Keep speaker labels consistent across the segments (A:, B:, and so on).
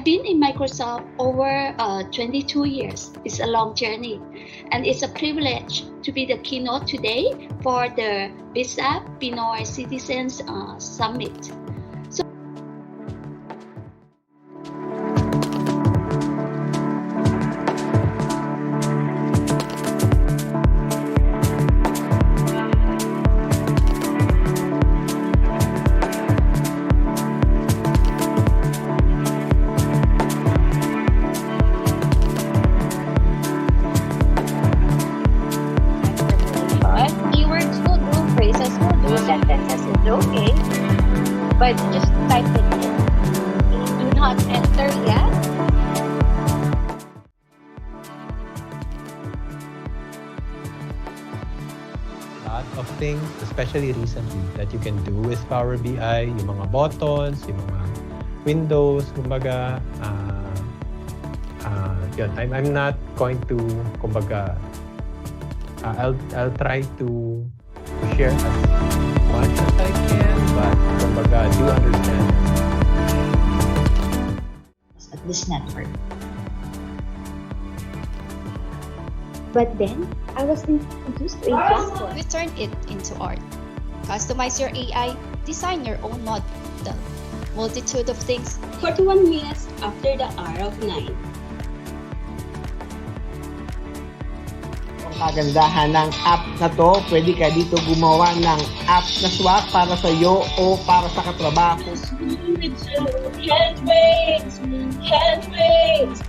A: I've been in Microsoft over 22 years. It's a long journey, and it's a privilege to be the keynote today for the BizApps Pinoy Citizens Summit.
B: Sentences is okay, but just type it in. Do not enter yet.
C: Lot of things, especially recently, that you can do with Power BI, yung mga buttons, yung mga windows, kumbaga, yun. I'm not going to, kumbaga, I'll try to share as much as I can, but kumbaga, do understand
B: At this network.
D: But then, I was introduced to a platform.
E: We turned it into art. Customize your AI, design your own model. Multitude of things.
F: 41 minutes after the hour of 9.
G: Ang kagandahan ng app na to, pwede ka dito gumawa ng app na swak para sa iyo o para sa katrabaho.
F: Handmaids! Handmaids!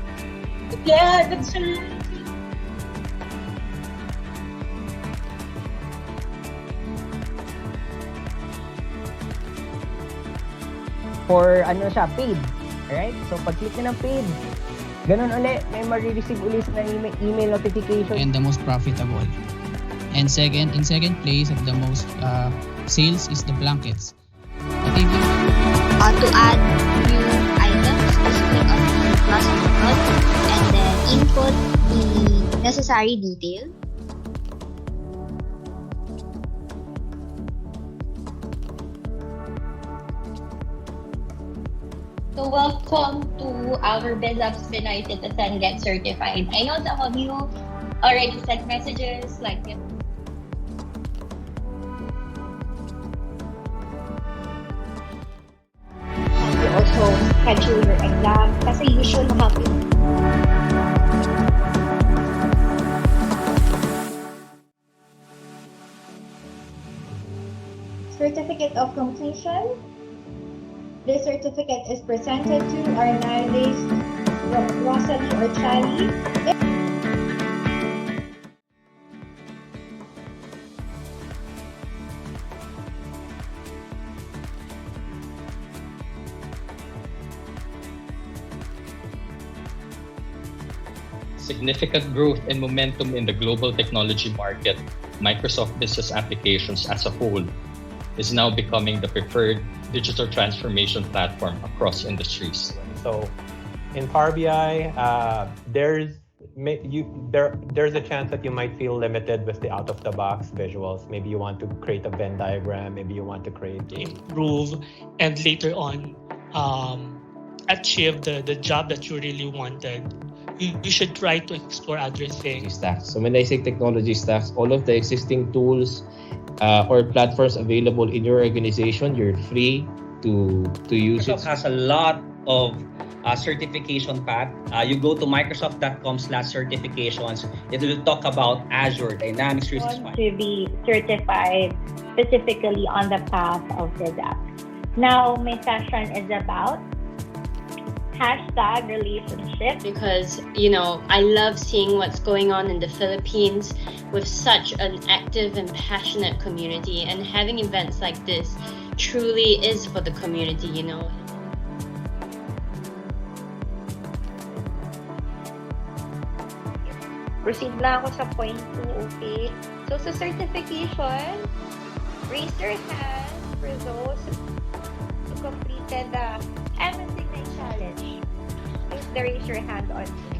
F: Yeah, that's right.
H: For ano siya, paid. Alright? So pag-click na ng paid, ganun ulit, may ma-receive ulit na email notification.
I: And the most profitable. And in second place of the most sales is the blankets. But even
B: To add new items, just click on the plus button and then input the necessary detail.
J: So welcome to our BizApps Pinoy Citizen Get Certified. I know some of you already sent messages like
B: You also schedule your exam kasi usual happen.
D: Certificate of completion. This certificate is presented to our nowadays Rotary or Charlie.
K: Significant growth and momentum in the global technology market, Microsoft Business Applications as a whole is now becoming the preferred digital transformation platform across industries.
C: So, in Power BI, there's a chance that you might feel limited with the out-of-the-box visuals. Maybe you want to create a Venn diagram. Maybe you want to create
L: improve and later on achieve the job that you really wanted. You should try to explore other things.
M: Stacks. So when I say technology stacks, all of the existing tools or platforms available in your organization, you're free to use it.
N: Microsoft has a lot of certification path. You go to microsoft.com/certifications. It will talk about Azure, Dynamics 365.
B: To be certified specifically on the path of BizApps. Now, my session is about #relationship,
F: because I love seeing what's going on in the Philippines with such an active and passionate community, and having events like this truly is for the community.
B: Proceed lang ako sa point 2, okay? So sa certification, raise your hand for those who completed the MSignet challenge. Please raise your hand on me.